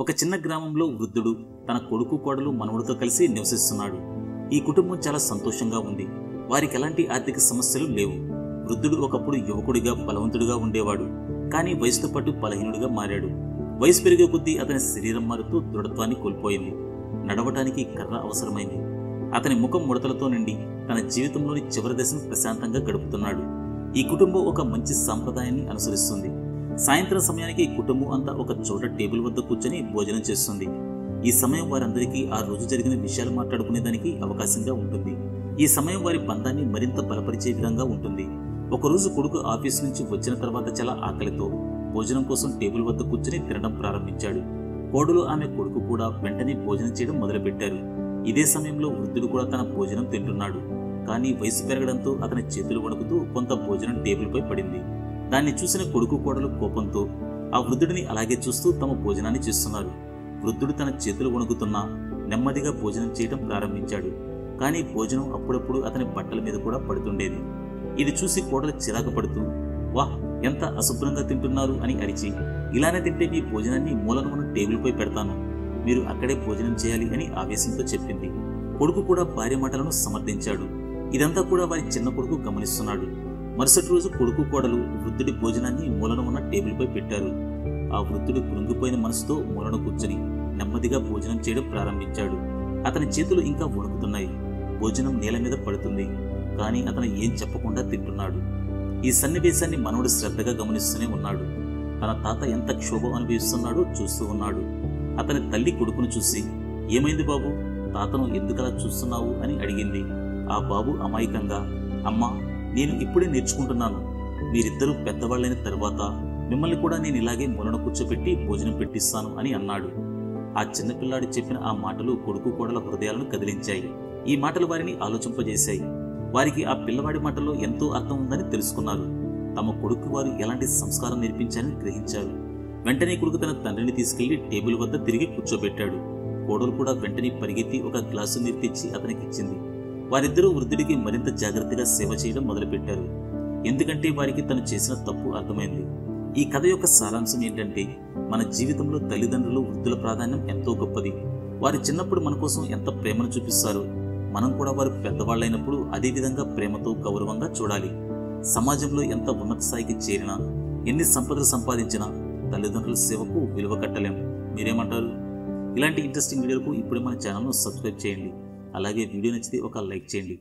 ఒక చిన్న గ్రామంలో వృద్ధుడు తన కొడుకు కోడలు మనవడితో కలిసి నివసిస్తున్నాడు. ఈ కుటుంబం చాలా సంతోషంగా ఉంది. వారికి ఎలాంటి ఆర్థిక సమస్యలు లేవు. వృద్ధుడు ఒకప్పుడు యువకుడిగా బలవంతుడిగా ఉండేవాడు. కానీ వయసుతో పాటు బలహీనుడిగా మారాడు. వయసు పెరిగే కొద్దీ అతని శరీరం మారుతూ దృఢత్వాన్ని కోల్పోయింది. నడవటానికి కర్ర అవసరమైంది. అతని ముఖం ముడతలతో నిండి తన జీవితంలోని చివరి దశను ప్రశాంతంగా గడుపుతున్నాడు. ఈ కుటుంబం ఒక మంచి సాంప్రదాయాన్ని అనుసరిస్తుంది. సాయంత్రం సమయానికి కుటుంబం అంతా ఒక చోట టేబుల్ వద్ద కూర్చొని భోజనం చేస్తుంది. ఈ సమయం వారందరికీ ఆ రోజు జరిగిన విషయాలు మాట్లాడుకునేదానికి అవకాశంగా ఉంటుంది. ఈ సమయం వారి బంధాన్ని మరింత బలపరిచే విధంగా ఉంటుంది. ఒకరోజు కొడుకు ఆఫీసు నుంచి వచ్చిన తర్వాత చాలా ఆకలితో భోజనం కోసం టేబుల్ వద్ద కూర్చొని తినడం ప్రారంభించాడు. కోడలు ఆమె కొడుకు కూడా వెంటనే భోజనం చేయడం మొదలుపెట్టారు. ఇదే సమయంలో వృద్ధుడు కూడా తన భోజనం తింటున్నాడు. కానీ వయసు పెరగడంతో అతని చేతులు వణుకుతూ కొంత భోజనం టేబుల్పై పడింది. దాన్ని చూసిన కొడుకు కోడలు కోపంతో ఆ వృద్ధుడిని అలాగే చూస్తూ తమ భోజనాన్ని చేస్తున్నారు. వృద్ధుడు తన చేతులు వణుకుతున్నా నెమ్మదిగా భోజనం చేయడం ప్రారంభించాడు. కానీ భోజనం అప్పుడప్పుడు అతని బట్టల మీద కూడా పడుతుండేది. ఇది చూసి కోడలు చిరాకు పడుతూ, వాహ్, ఎంత అశుభ్రంగా తింటున్నారు అని అరిచి, ఇలానే తింటే మీ భోజనాన్ని మూలను ఉన్న టేబుల్పై పెడతాను, మీరు అక్కడే భోజనం చేయాలి అని ఆవేశంతో చెప్పింది. కొడుకు కూడా భార్య మాటలను సమర్థించాడు. ఇదంతా కూడా వారి చిన్న కొడుకు గమనిస్తున్నాడు. మరుసటి రోజు కొడుకు కోడలు వృద్ధుడి భోజనాన్ని మూలను ఉన్న టేబుల్పై పెట్టారు. ఆ వృద్ధుడు కృంగిపోయిన మనసుతో మూలను కూర్చొని నెమ్మదిగా భోజనం చేయడం ప్రారంభించాడు. అతని చేతులు ఇంకా వణుకుతున్నాయి. భోజనం నేల మీద పడుతుంది. కానీ అతను ఏం చెప్పకుండా తింటున్నాడు. ఈ సన్నివేశాన్ని మనవడు శ్రద్ధగా గమనిస్తూనే ఉన్నాడు. తన తాత ఎంత క్షోభ అనుభవిస్తున్నాడో చూస్తూ ఉన్నాడు. అతని తల్లి కొడుకును చూసి, ఏమైంది బాబు, తాతను ఎందుకలా చూస్తున్నావు అని అడిగింది. ఆ బాబు అమాయకంగా, అమ్మా, నేను ఇప్పుడే నేర్చుకుంటున్నాను. మీరిద్దరూ పెద్దవాళ్ళైన తరువాత మిమ్మల్ని కూడా నేను ఇలాగే మూలను కూర్చోపెట్టి భోజనం పెట్టిస్తాను అని అన్నాడు. ఆ చిన్నపిల్లాడు చెప్పిన ఆ మాటలు కొడుకు కోడల హృదయాలను కదిలించాయి. ఈ మాటలు వారిని ఆలోచింపజేశాయి. వారికి ఆ పిల్లవాడి మాటల్లో ఎంతో అర్థం ఉందని తెలుసుకున్నారు. తమ కొడుకు వారు ఎలాంటి సంస్కారం నేర్పించారని గ్రహించారు. వెంటనే కొడుకు తన తండ్రిని తీసుకెళ్లి టేబుల్ వద్ద తిరిగి కూర్చోబెట్టాడు. కోడలు కూడా వెంటనే పరిగెత్తి ఒక గ్లాసు నీరు తెచ్చి అతనికిచ్చింది. వారిద్దరూ వృద్ధుడికి మరింత జాగ్రత్తగా సేవ చేయడం మొదలుపెట్టారు. ఎందుకంటే వారికి తను చేసిన తప్పు అర్థమైంది. ఈ కథ యొక్క సారాంశం ఏంటంటే, మన జీవితంలో తల్లిదండ్రులు, వృద్ధుల ప్రాధాన్యం ఎంతో గొప్పది. వారు చిన్నప్పుడు మన కోసం ఎంత ప్రేమను చూపిస్తారో మనం కూడా వారు పెద్దవాళ్ళైనప్పుడు అదే విధంగా ప్రేమతో, గౌరవంగా చూడాలి. సమాజంలో ఎంత ఉన్నత స్థాయికి చేరినా, ఎన్ని సంపదలు సంపాదించినా తల్లిదండ్రుల సేవకు విలువ కట్టలేం. మీరేమంటారు? ఇలాంటి ఇంట్రెస్టింగ్ వీడియోలకు ఇప్పుడే మన ఛానల్ను సబ్స్క్రైబ్ చేయండి. అలాగే వీడియో నచ్చితే ఒక లైక్ చేయండి.